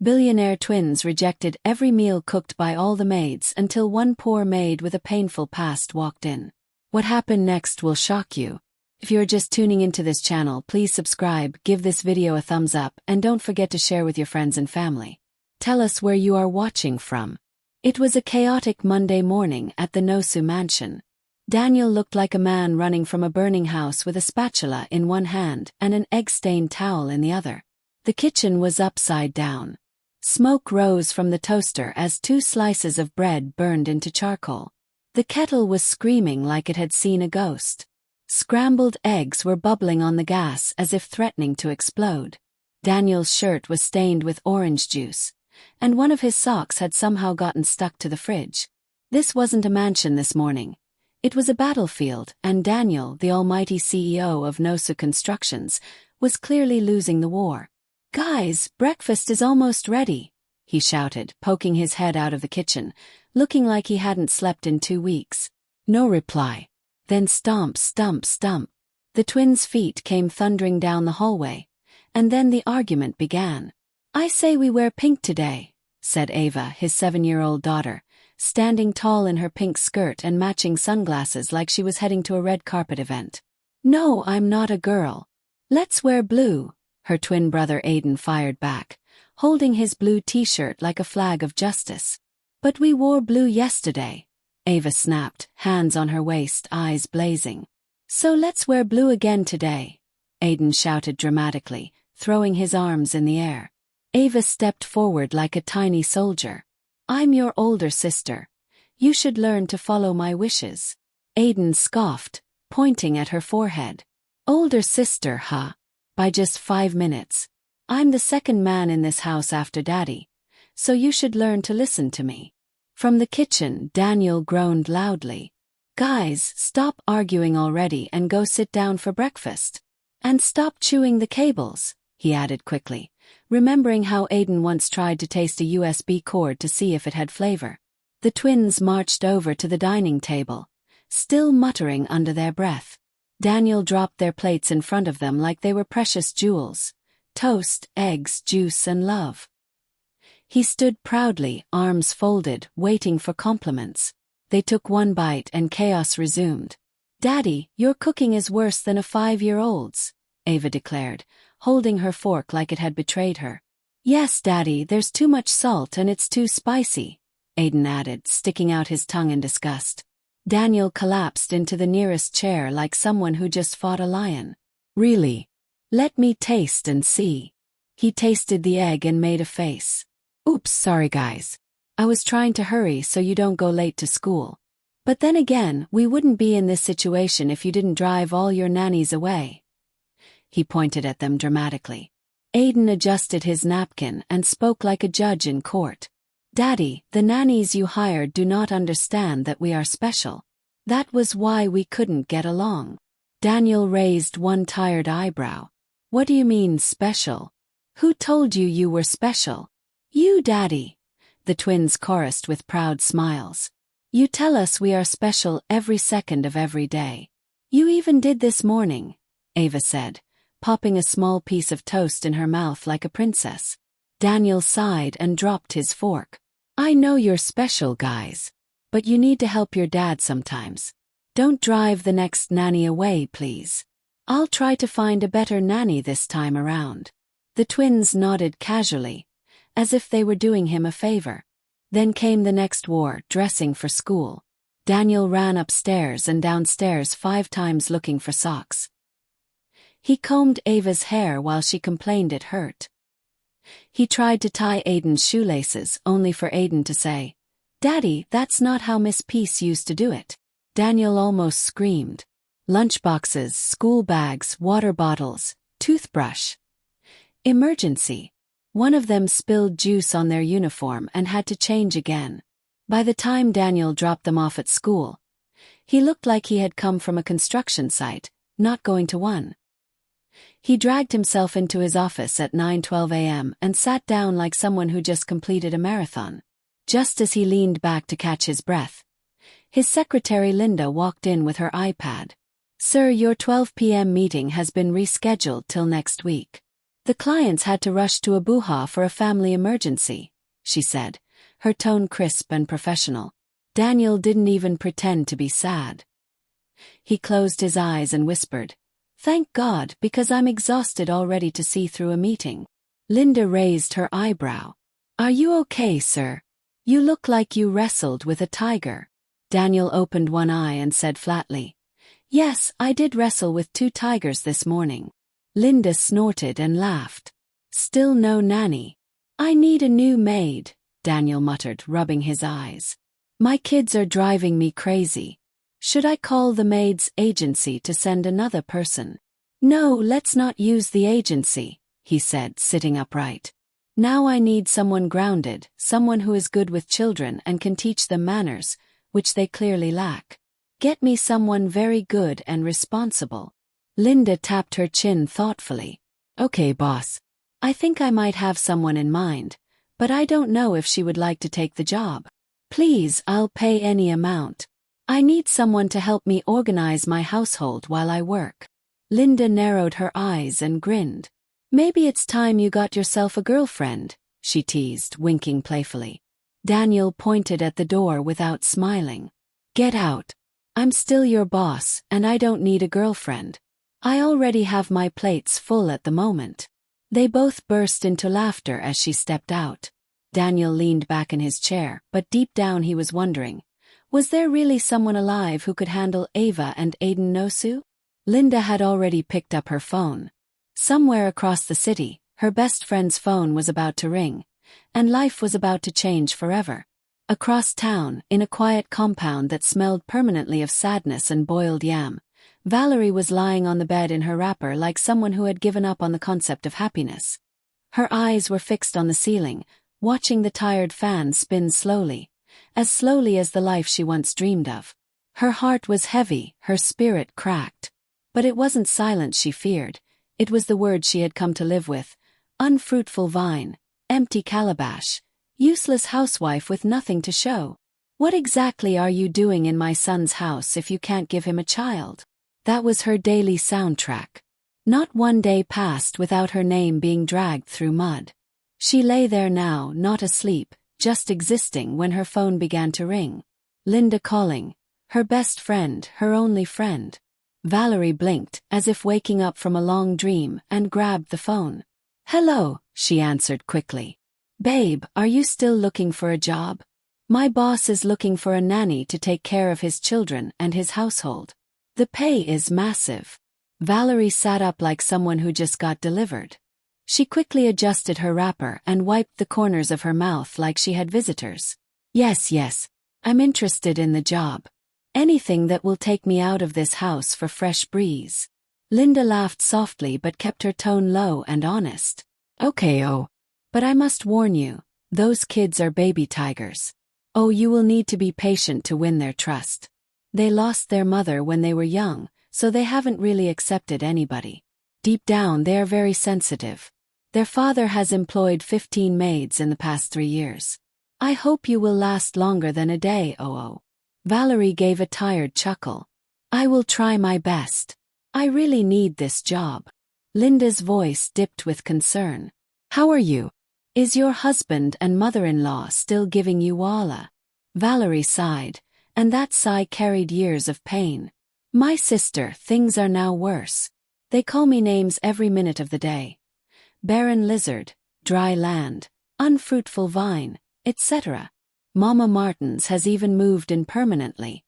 Billionaire twins rejected every meal cooked by all the maids until one poor maid with a painful past walked in. What happened next will shock you. If you're just tuning into this channel, please subscribe, give this video a thumbs up, and don't forget to share with your friends and family. Tell us where you are watching from. It was a chaotic Monday morning at the Nosu mansion. Daniel looked like a man running from a burning house with a spatula in one hand and an egg-stained towel in the other. The kitchen was upside down. Smoke rose from the toaster as 2 slices of bread burned into charcoal. The kettle was screaming like it had seen a ghost. Scrambled eggs were bubbling on the gas as if threatening to explode. Daniel's shirt was stained with orange juice, and one of his socks had somehow gotten stuck to the fridge. This wasn't a mansion this morning. It was a battlefield, and Daniel, the almighty CEO of Nosu Constructions, was clearly losing the war. "Guys, breakfast is almost ready," he shouted, poking his head out of the kitchen, looking like he hadn't slept in 2 weeks. No reply. Then stomp, stump, stump. The twins' feet came thundering down the hallway, and then the argument began. "I say we wear pink today," said Ava, his 7-year-old daughter, standing tall in her pink skirt and matching sunglasses like she was heading to a red carpet event. "No, I'm not a girl. Let's wear blue," her twin brother Aiden fired back, holding his blue t-shirt like a flag of justice. "But we wore blue yesterday," Ava snapped, hands on her waist, eyes blazing. "So let's wear blue again today," Aiden shouted dramatically, throwing his arms in the air. Ava stepped forward like a tiny soldier. "I'm your older sister. You should learn to follow my wishes." Aiden scoffed, pointing at her forehead. "Older sister, huh? By just 5 minutes. I'm the second man in this house after Daddy, so you should learn to listen to me." From the kitchen, Daniel groaned loudly. "Guys, stop arguing already and go sit down for breakfast. And stop chewing the cables," he added quickly, remembering how Aiden once tried to taste a USB cord to see if it had flavor. The twins marched over to the dining table, still muttering under their breath. Daniel dropped their plates in front of them like they were precious jewels: toast, eggs, juice, and love. He stood proudly, arms folded, waiting for compliments. They took one bite and chaos resumed. "Daddy, your cooking is worse than a 5-year-old's," Ava declared, holding her fork like it had betrayed her. "Yes, Daddy, there's too much salt and it's too spicy," Aiden added, sticking out his tongue in disgust. Daniel collapsed into the nearest chair like someone who just fought a lion. "Really? Let me taste and see." He tasted the egg and made a face. "Oops, sorry guys. I was trying to hurry so you don't go late to school. But then again, we wouldn't be in this situation if you didn't drive all your nannies away." He pointed at them dramatically. Aiden adjusted his napkin and spoke like a judge in court. "Daddy, the nannies you hired do not understand that we are special. That was why we couldn't get along." Daniel raised one tired eyebrow. "What do you mean, special? Who told you you were special?" "You, Daddy," the twins chorused with proud smiles. "You tell us we are special every second of every day. You even did this morning," Ava said, popping a small piece of toast in her mouth like a princess. Daniel sighed and dropped his fork. "I know you're special, guys. But you need to help your dad sometimes. Don't drive the next nanny away, please. I'll try to find a better nanny this time around." The twins nodded casually, as if they were doing him a favor. Then came the next war, dressing for school. Daniel ran upstairs and downstairs 5 times looking for socks. He combed Ava's hair while she complained it hurt. He tried to tie Aiden's shoelaces, only for Aiden to say, "Daddy, that's not how Miss Peace used to do it." Daniel almost screamed. Lunchboxes, school bags, water bottles, toothbrush. Emergency. One of them spilled juice on their uniform and had to change again. By the time Daniel dropped them off at school, he looked like he had come from a construction site, not going to one. He dragged himself into his office at 9:12 a.m. and sat down like someone who just completed a marathon. Just as he leaned back to catch his breath, his secretary Linda walked in with her iPad. "Sir, your 12 p.m. meeting has been rescheduled till next week." The clients had to rush to Abuja for a family emergency, she said, her tone crisp and professional. Daniel didn't even pretend to be sad. He closed his eyes and whispered, "Thank God, because I'm exhausted already to see through a meeting." Linda raised her eyebrow. "Are you okay, sir? You look like you wrestled with a tiger." Daniel opened one eye and said flatly, "Yes, I did wrestle with 2 tigers this morning." Linda snorted and laughed. "Still no nanny?" "I need a new maid," Daniel muttered, rubbing his eyes. "My kids are driving me crazy. Should I call the maid's agency to send another person?" "No, let's not use the agency," he said, sitting upright. "Now I need someone grounded, someone who is good with children and can teach them manners, which they clearly lack. Get me someone very good and responsible." Linda tapped her chin thoughtfully. "Okay, boss. I think I might have someone in mind, but I don't know if she would like to take the job. Please, I'll pay any amount. I need someone to help me organize my household while I work." Linda narrowed her eyes and grinned. "Maybe it's time you got yourself a girlfriend," she teased, winking playfully. Daniel pointed at the door without smiling. "Get out. I'm still your boss, and I don't need a girlfriend. I already have my plates full at the moment." They both burst into laughter as she stepped out. Daniel leaned back in his chair, but deep down he was wondering, was there really someone alive who could handle Ava and Aiden Nosu? Linda had already picked up her phone. Somewhere across the city, her best friend's phone was about to ring, and life was about to change forever. Across town, in a quiet compound that smelled permanently of sadness and boiled yam, Valerie was lying on the bed in her wrapper like someone who had given up on the concept of happiness. Her eyes were fixed on the ceiling, watching the tired fan spin slowly as the life she once dreamed of. Her heart was heavy, her spirit cracked. But it wasn't silence she feared, it was the word she had come to live with: unfruitful vine, empty calabash, useless housewife with nothing to show. What exactly are you doing in my son's house if you can't give him a child? That was her daily soundtrack. Not one day passed without her name being dragged through mud. She lay there now, not asleep, just existing, when her phone began to ring. Linda calling. Her best friend, her only friend. Valerie blinked, as if waking up from a long dream, and grabbed the phone. "Hello," she answered quickly. "Babe, are you still looking for a job? My boss is looking for a nanny to take care of his children and his household. The pay is massive." Valerie sat up like someone who just got delivered. She quickly adjusted her wrapper and wiped the corners of her mouth like she had visitors. Yes, I'm interested in the job. Anything that will take me out of this house for fresh breeze." Linda laughed softly but kept her tone low and honest. "Okay, but I must warn you, those kids are baby tigers. Oh, you will need to be patient to win their trust. They lost their mother when they were young, so they haven't really accepted anybody. Deep down they are very sensitive. Their father has employed 15 maids in the past 3 years. I hope you will last longer than a day, Valerie gave a tired chuckle. "I will try my best. I really need this job." Linda's voice dipped with concern. "How are you? Is your husband and mother-in-law still giving you walla?" Valerie sighed, and that sigh carried years of pain. "My sister, things are now worse. They call me names every minute of the day. Barren lizard, dry land, unfruitful vine, etc. Mama Martins has even moved in permanently,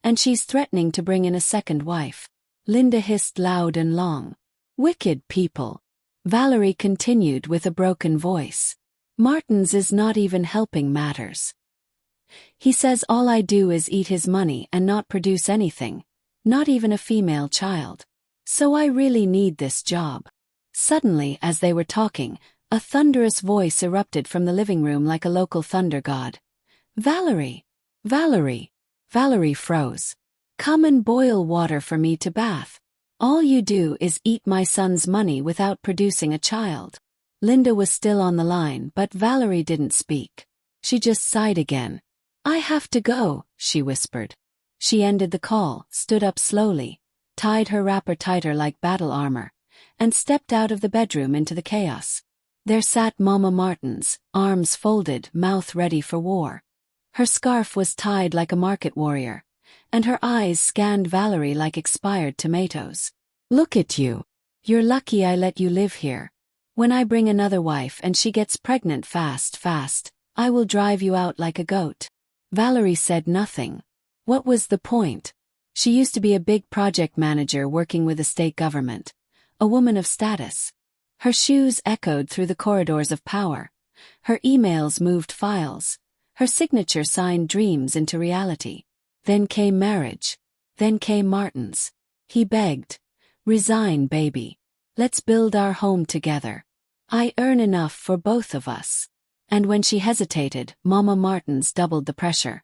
and she's threatening to bring in a second wife." Linda hissed loud and long. "Wicked people." Valerie continued with a broken voice. "Martins is not even helping matters. He says all I do is eat his money and not produce anything, not even a female child. So I really need this job." Suddenly, as they were talking, a thunderous voice erupted from the living room like a local thunder god. "Valerie! Valerie!" Valerie froze. "Come and boil water for me to bath. All you do is eat my son's money without producing a child." Linda was still on the line, but Valerie didn't speak. She just sighed again. "I have to go," she whispered. She ended the call, stood up slowly, tied her wrapper tighter like battle armor, and stepped out of the bedroom into the chaos. There sat Mama Martens, arms folded, mouth ready for war. Her scarf was tied like a market warrior, and her eyes scanned Valerie like expired tomatoes. "Look at you. You're lucky I let you live here. When I bring another wife and she gets pregnant fast, I will drive you out like a goat." Valerie said nothing. What was the point? She used to be a big project manager working with the state government, a woman of status. Her shoes echoed through the corridors of power. Her emails moved files. Her signature signed dreams into reality. Then came marriage. Then came Martins. He begged, "Resign, baby. Let's build our home together. I earn enough for both of us." And when she hesitated, Mama Martins doubled the pressure.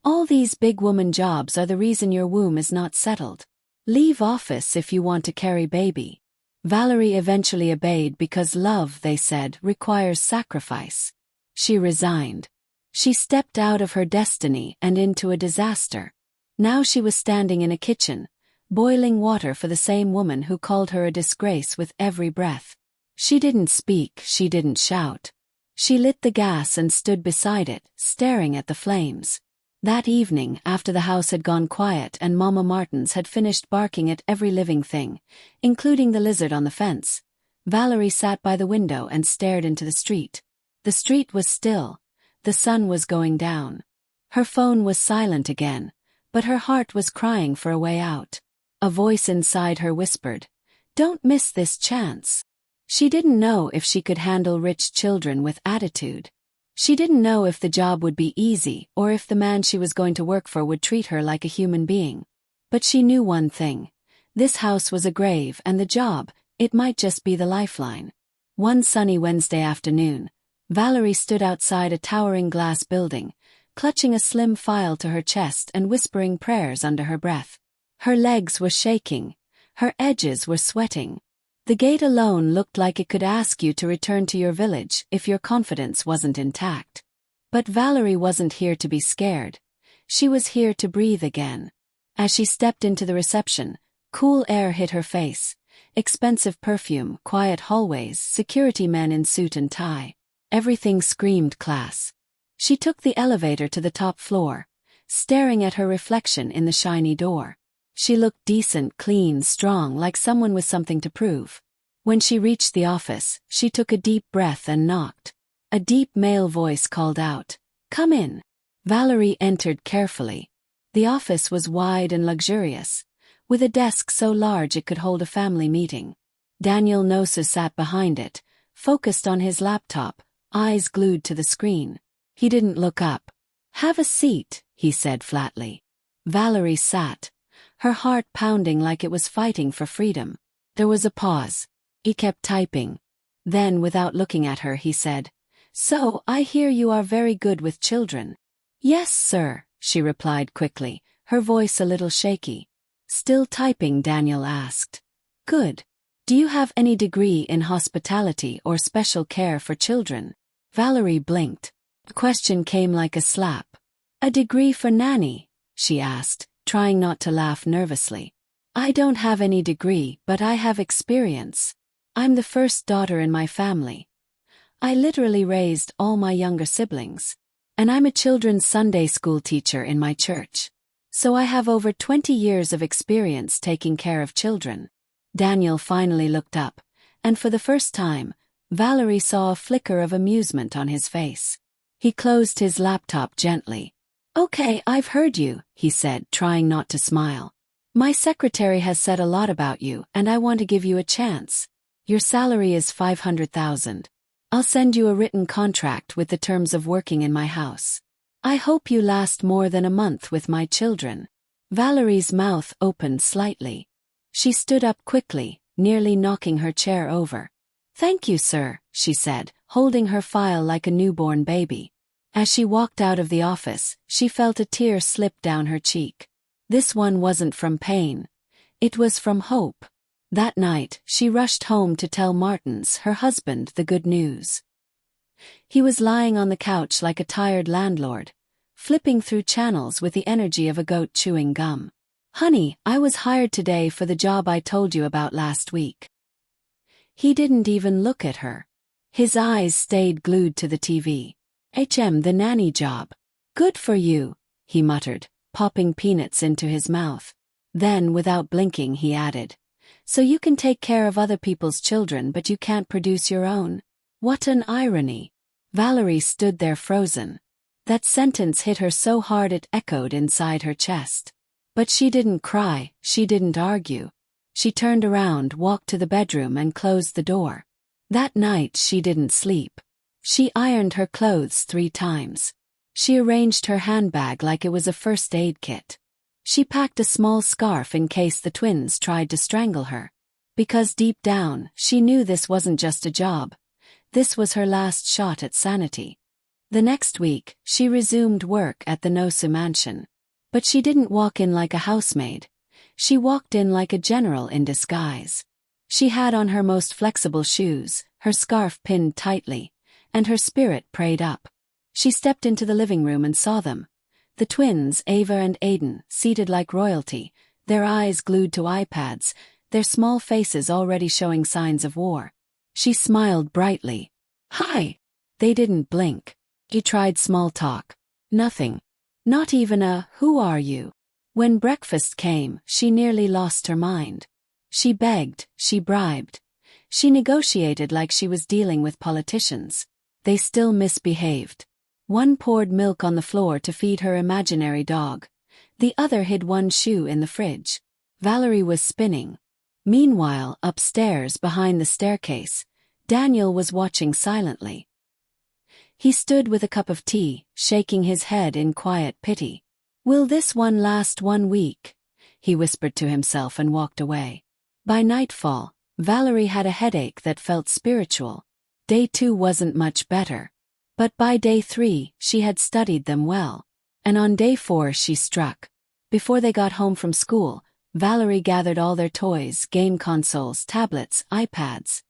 "All these big woman jobs are the reason your womb is not settled. Leave office if you want to carry baby." Valerie eventually obeyed because love, they said, requires sacrifice. She resigned. She stepped out of her destiny and into a disaster. Now she was standing in a kitchen, boiling water for the same woman who called her a disgrace with every breath. She didn't speak, she didn't shout. She lit the gas and stood beside it, staring at the flames. That evening, after the house had gone quiet and Mama Martins had finished barking at every living thing, including the lizard on the fence, Valerie sat by the window and stared into the street. The street was still. The sun was going down. Her phone was silent again, but her heart was crying for a way out. A voice inside her whispered, "Don't miss this chance." She didn't know if she could handle rich children with attitude. She didn't know if the job would be easy or if the man she was going to work for would treat her like a human being. But she knew one thing. This house was a grave, and the job, it might just be the lifeline. One sunny Wednesday afternoon, Valerie stood outside a towering glass building, clutching a slim file to her chest and whispering prayers under her breath. Her legs were shaking. Her edges were sweating. The gate alone looked like it could ask you to return to your village if your confidence wasn't intact. But Valerie wasn't here to be scared. She was here to breathe again. As she stepped into the reception, cool air hit her face. Expensive perfume, quiet hallways, security men in suit and tie. Everything screamed class. She took the elevator to the top floor, staring at her reflection in the shiny door. She looked decent, clean, strong, like someone with something to prove. When she reached the office, she took a deep breath and knocked. A deep male voice called out, "Come in." Valerie entered carefully. The office was wide and luxurious, with a desk so large it could hold a family meeting. Daniel Nosa sat behind it, focused on his laptop, eyes glued to the screen. He didn't look up. "Have a seat," he said flatly. Valerie sat, her heart pounding like it was fighting for freedom. There was a pause. He kept typing. Then, without looking at her, he said, "So, I hear you are very good with children." "Yes, sir," she replied quickly, her voice a little shaky. Still typing, Daniel asked, "Good. Do you have any degree in hospitality or special care for children?" Valerie blinked. The question came like a slap. "A degree for nanny?" she asked, trying not to laugh nervously. "I don't have any degree, but I have experience. I'm the first daughter in my family. I literally raised all my younger siblings. And I'm a children's Sunday school teacher in my church. So I have over 20 years of experience taking care of children." Daniel finally looked up, and for the first time, Valerie saw a flicker of amusement on his face. He closed his laptop gently. "Okay, I've heard you," he said, trying not to smile. "My secretary has said a lot about you, and I want to give you a chance. Your salary is $500,000. I'll send you a written contract with the terms of working in my house. I hope you last more than a month with my children." Valerie's mouth opened slightly. She stood up quickly, nearly knocking her chair over. "Thank you, sir," she said, holding her file like a newborn baby. As she walked out of the office, she felt a tear slip down her cheek. This one wasn't from pain. It was from hope. That night, she rushed home to tell Martins, her husband, the good news. He was lying on the couch like a tired landlord, flipping through channels with the energy of a goat chewing gum. "Honey, I was hired today for the job I told you about last week." He didn't even look at her. His eyes stayed glued to the TV. The nanny job. Good for you, he muttered, popping peanuts into his mouth. Then, without blinking, he added, so you can take care of other people's children but you can't produce your own? What an irony. Valerie stood there frozen. That sentence hit her so hard it echoed inside her chest. But she didn't cry, she didn't argue. She turned around, walked to the bedroom and closed the door. That night she didn't sleep. She ironed her clothes 3 times. She arranged her handbag like it was a first aid kit. She packed a small scarf in case the twins tried to strangle her. Because deep down, she knew this wasn't just a job. This was her last shot at sanity. The next week, she resumed work at the Nosu mansion. But she didn't walk in like a housemaid. She walked in like a general in disguise. She had on her most flexible shoes, her scarf pinned tightly, and her spirit prayed up. She stepped into the living room and saw them. The twins, Ava and Aiden, seated like royalty, their eyes glued to iPads, their small faces already showing signs of war. She smiled brightly. Hi! They didn't blink. She tried small talk. Nothing. Not even a, who are you? When breakfast came, she nearly lost her mind. She begged, she bribed. She negotiated like she was dealing with politicians. They still misbehaved. One poured milk on the floor to feed her imaginary dog. The other hid one shoe in the fridge. Valerie was spinning. Meanwhile, upstairs behind the staircase, Daniel was watching silently. He stood with a cup of tea, shaking his head in quiet pity. Will this one last 1 week? He whispered to himself and walked away. By nightfall, Valerie had a headache that felt spiritual. Day 2 wasn't much better. But by day 3, she had studied them well. And on day 4 she struck. Before they got home from school, Valerie gathered all their toys, game consoles, tablets, iPads,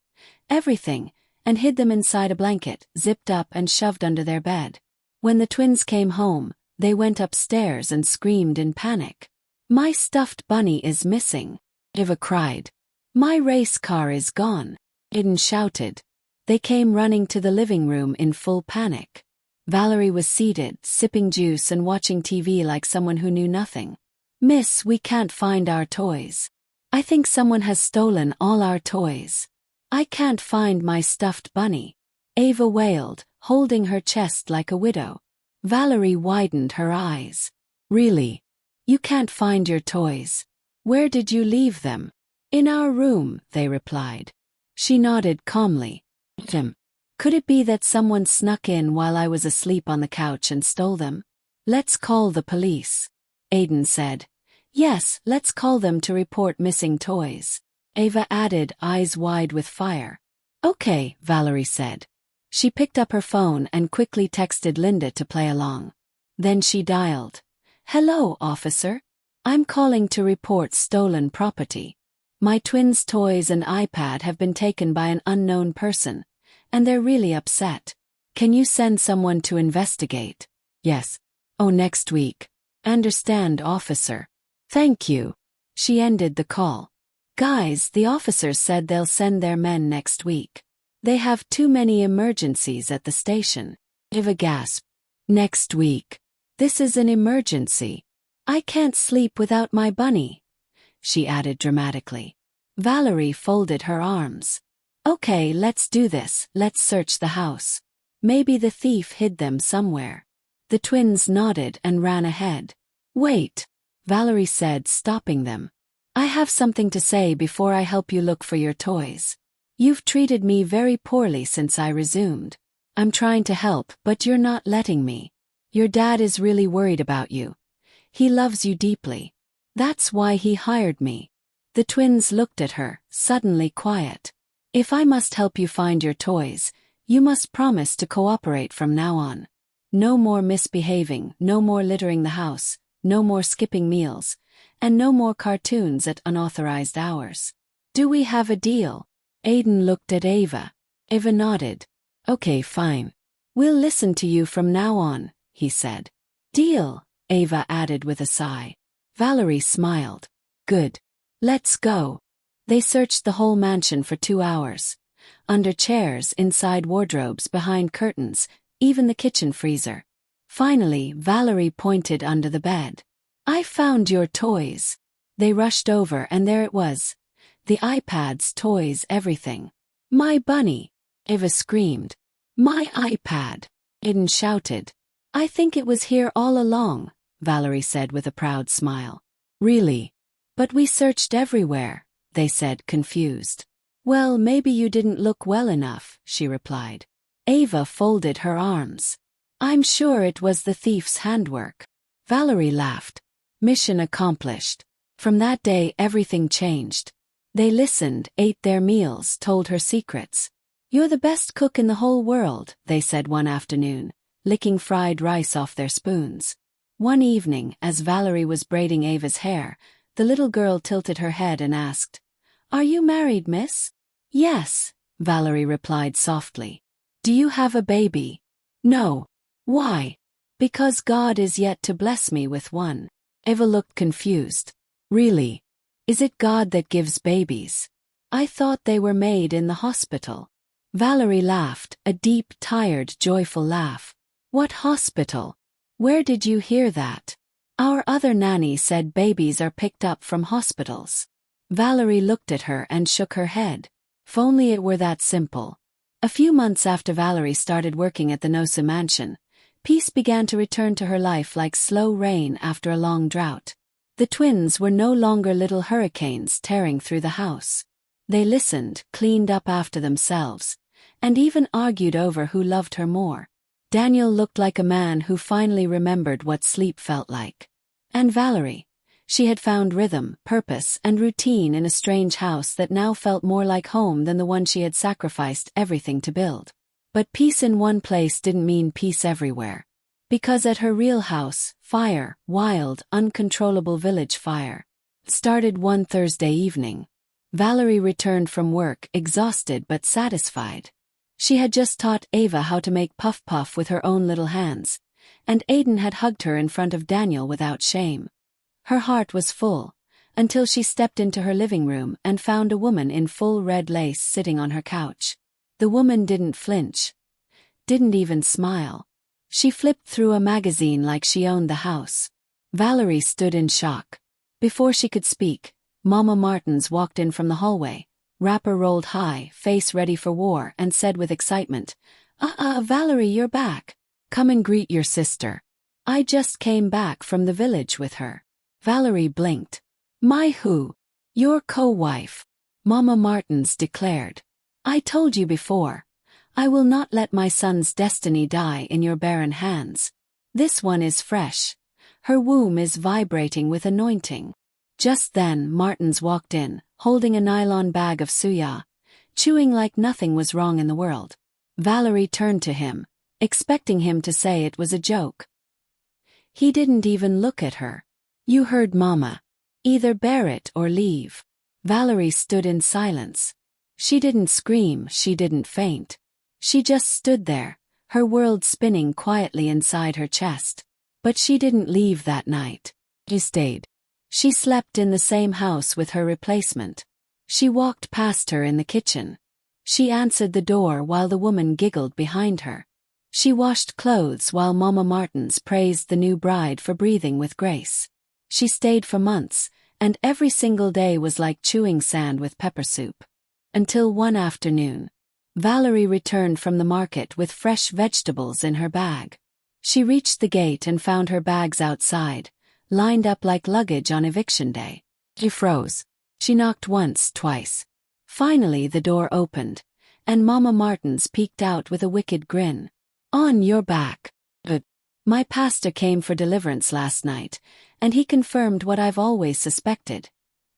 everything, and hid them inside a blanket, zipped up and shoved under their bed. When the twins came home, they went upstairs and screamed in panic. My stuffed bunny is missing. Eva cried. My race car is gone. Aiden shouted. They came running to the living room in full panic. Valerie was seated, sipping juice and watching TV like someone who knew nothing. Miss, we can't find our toys. I think someone has stolen all our toys. I can't find my stuffed bunny. Ava wailed, holding her chest like a widow. Valerie widened her eyes. Really? You can't find your toys? Where did you leave them? In our room, they replied. She nodded calmly. Could it be that someone snuck in while I was asleep on the couch and stole them? Let's call the police. Aiden said. Yes, let's call them to report missing toys. Ava added, eyes wide with fire. Okay, Valerie said. She picked up her phone and quickly texted Linda to play along. Then she dialed. Hello, officer. I'm calling to report stolen property. My twins' toys and iPad have been taken by an unknown person, and they're really upset. Can you send someone to investigate? Yes. Oh, next week. Understand, officer. Thank you. She ended the call. Guys, the officers said they'll send their men next week. They have too many emergencies at the station. Eva gasped. Next week. This is an emergency. I can't sleep without my bunny, she added dramatically. Valerie folded her arms. Okay, let's do this, let's search the house. Maybe the thief hid them somewhere. The twins nodded and ran ahead. Wait, Valerie said, stopping them. I have something to say before I help you look for your toys. You've treated me very poorly since I resumed. I'm trying to help, but you're not letting me. Your dad is really worried about you. He loves you deeply. That's why he hired me. The twins looked at her, suddenly quiet. If I must help you find your toys, you must promise to cooperate from now on. No more misbehaving, no more littering the house, no more skipping meals, and no more cartoons at unauthorized hours. Do we have a deal? Aiden looked at Ava. Ava nodded. Okay, fine. We'll listen to you from now on, he said. Deal, Ava added with a sigh. Valerie smiled. Good. Let's go. They searched the whole mansion for 2 hours. under chairs, inside wardrobes, behind curtains, even the kitchen freezer. Finally, Valerie pointed under the bed. "I found your toys." They rushed over and there it was. The iPads, toys, everything. "My bunny!" Eva screamed. "My iPad!" Aiden shouted. "I think it was here all along," Valerie said with a proud smile. "Really? But we searched everywhere," they said, confused. "Well, maybe you didn't look well enough," she replied. Eva folded her arms. "I'm sure it was the thief's handwork." Valerie laughed. Mission accomplished. From that day everything changed. They listened, ate their meals, told her secrets. "You're the best cook in the whole world," they said one afternoon, licking fried rice off their spoons. One evening, as Valerie was braiding Ava's hair, the little girl tilted her head and asked, "Are you married, miss?" "Yes," Valerie replied softly. "Do you have a baby?" "No." "Why?" "Because God is yet to bless me with one." Eva looked confused. "Really? Is it God that gives babies? I thought they were made in the hospital." Valerie laughed, a deep, tired, joyful laugh. "What hospital? Where did you hear that?" "Our other nanny said babies are picked up from hospitals." Valerie looked at her and shook her head. If only it were that simple. A few months after Valerie started working at the Nosa mansion, peace began to return to her life like slow rain after a long drought. The twins were no longer little hurricanes tearing through the house. They listened, cleaned up after themselves, and even argued over who loved her more. Daniel looked like a man who finally remembered what sleep felt like. And Valerie, she had found rhythm, purpose, and routine in a strange house that now felt more like home than the one she had sacrificed everything to build. But peace in one place didn't mean peace everywhere. Because at her real house, fire, wild, uncontrollable village fire, started one Thursday evening. Valerie returned from work, exhausted but satisfied. She had just taught Ava how to make puff puff with her own little hands, and Aiden had hugged her in front of Daniel without shame. Her heart was full, until she stepped into her living room and found a woman in full red lace sitting on her couch. The woman didn't flinch. Didn't even smile. She flipped through a magazine like she owned the house. Valerie stood in shock. Before she could speak, Mama Martins walked in from the hallway, wrapper rolled high, face ready for war, and said with excitement, Valerie, you're back. Come and greet your sister. I just came back from the village with her." Valerie blinked. "My who? Your co-wife," Mama Martins declared. "I told you before. I will not let my son's destiny die in your barren hands. This one is fresh. Her womb is vibrating with anointing." Just then Martins walked in, holding a nylon bag of suya, chewing like nothing was wrong in the world. Valerie turned to him, expecting him to say it was a joke. He didn't even look at her. "You heard Mama. Either bear it or leave." Valerie stood in silence. She didn't scream, she didn't faint. She just stood there, her world spinning quietly inside her chest. But she didn't leave that night. She stayed. She slept in the same house with her replacement. She walked past her in the kitchen. She answered the door while the woman giggled behind her. She washed clothes while Mama Martins praised the new bride for breathing with grace. She stayed for months, and every single day was like chewing sand with pepper soup. Until one afternoon, Valerie returned from the market with fresh vegetables in her bag. She reached the gate and found her bags outside, lined up like luggage on eviction day. She froze. She knocked once, twice. Finally the door opened, and Mama Martins peeked out with a wicked grin. "On your back." "But my pastor came for deliverance last night, and he confirmed what I've always suspected.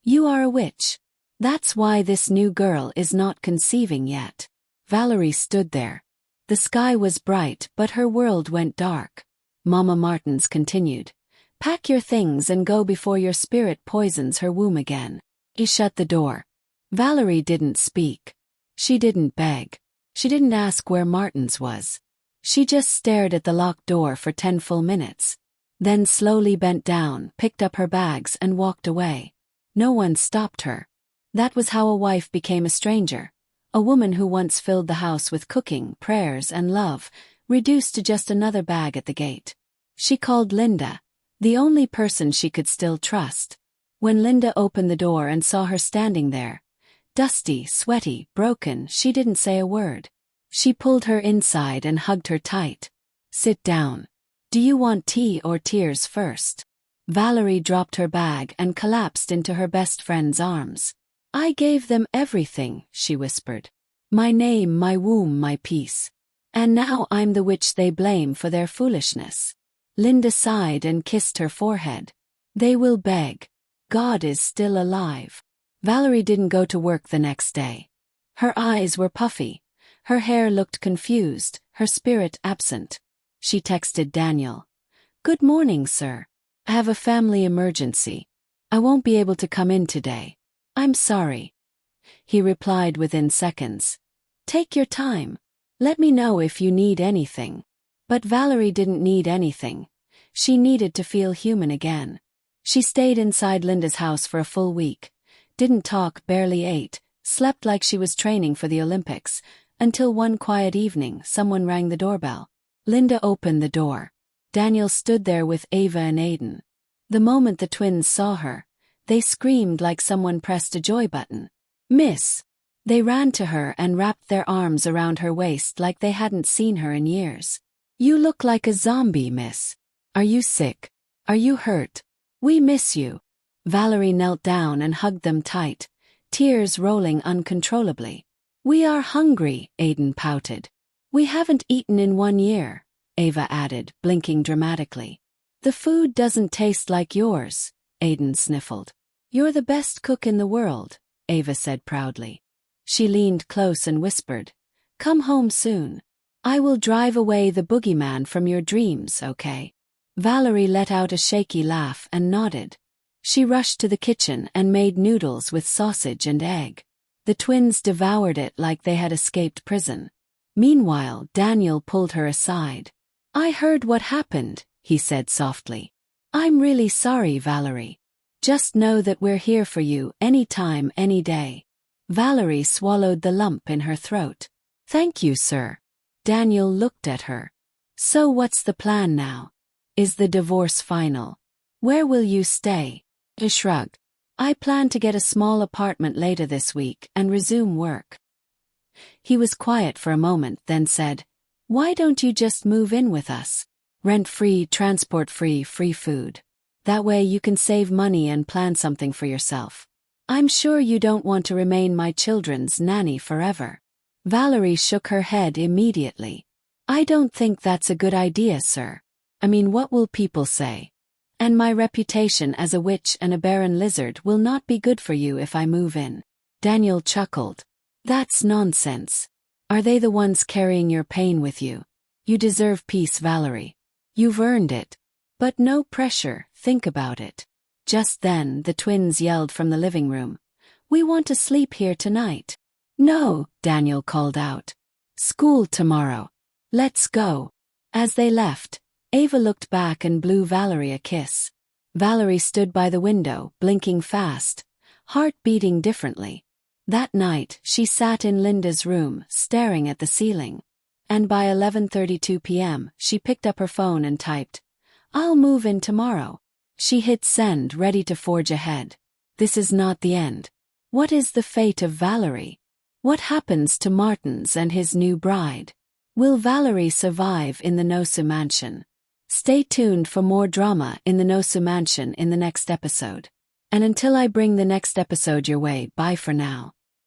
You are a witch. That's why this new girl is not conceiving yet." Valerie stood there. The sky was bright, but her world went dark. Mama Martins continued, "Pack your things and go before your spirit poisons her womb again." He shut the door. Valerie didn't speak. She didn't beg. She didn't ask where Martins was. She just stared at the locked door for 10 full minutes. Then slowly bent down, picked up her bags and walked away. No one stopped her. That was how a wife became a stranger. A woman who once filled the house with cooking, prayers, and love, reduced to just another bag at the gate. She called Linda, the only person she could still trust. When Linda opened the door and saw her standing there, dusty, sweaty, broken, she didn't say a word. She pulled her inside and hugged her tight. "Sit down. Do you want tea or tears first?" Valerie dropped her bag and collapsed into her best friend's arms. "I gave them everything," she whispered. "My name, my womb, my peace. And now I'm the witch they blame for their foolishness." Linda sighed and kissed her forehead. "They will beg. God is still alive." Valerie didn't go to work the next day. Her eyes were puffy. Her hair looked confused, her spirit absent. She texted Daniel. "Good morning, sir. I have a family emergency. I won't be able to come in today. I'm sorry." He replied within seconds. "Take your time. Let me know if you need anything." But Valerie didn't need anything. She needed to feel human again. She stayed inside Linda's house for a full week. Didn't talk, barely ate, slept like she was training for the Olympics, until one quiet evening someone rang the doorbell. Linda opened the door. Daniel stood there with Ava and Aiden. The moment the twins saw her, they screamed like someone pressed a joy button. "Miss!" They ran to her and wrapped their arms around her waist like they hadn't seen her in years. "You look like a zombie, miss. Are you sick? Are you hurt? We miss you." Valerie knelt down and hugged them tight, tears rolling uncontrollably. "We are hungry," Aiden pouted. "We haven't eaten in 1 year," Ava added, blinking dramatically. "The food doesn't taste like yours," Aiden sniffled. "You're the best cook in the world," Ava said proudly. She leaned close and whispered, "Come home soon. I will drive away the boogeyman from your dreams, okay?" Valerie let out a shaky laugh and nodded. She rushed to the kitchen and made noodles with sausage and egg. The twins devoured it like they had escaped prison. Meanwhile, Daniel pulled her aside. "I heard what happened," he said softly. "I'm really sorry, Valerie. Just know that we're here for you anytime, any day." Valerie swallowed the lump in her throat. "Thank you, sir." Daniel looked at her. "So what's the plan now? Is the divorce final? Where will you stay?" He shrugged. "I plan to get a small apartment later this week and resume work." He was quiet for a moment, then said, "Why don't you just move in with us? Rent-free, transport-free, free food. That way you can save money and plan something for yourself. I'm sure you don't want to remain my children's nanny forever." Valerie shook her head immediately. "I don't think that's a good idea, sir. I mean, what will people say? And my reputation as a witch and a barren lizard will not be good for you if I move in." Daniel chuckled. "That's nonsense. Are they the ones carrying your pain with you? You deserve peace, Valerie. You've earned it. But no pressure, think about it." Just then, the twins yelled from the living room, "We want to sleep here tonight." "No," Daniel called out. "School tomorrow. Let's go." As they left, Ava looked back and blew Valerie a kiss. Valerie stood by the window, blinking fast, heart beating differently. That night, she sat in Linda's room, staring at the ceiling. And by 11:32 p.m., she picked up her phone and typed, "I'll move in tomorrow." She hit send, ready to forge ahead. This is not the end. What is the fate of Valerie? What happens to Martins and his new bride? Will Valerie survive in the Nosu mansion? Stay tuned for more drama in the Nosu mansion in the next episode. And until I bring the next episode your way, bye for now.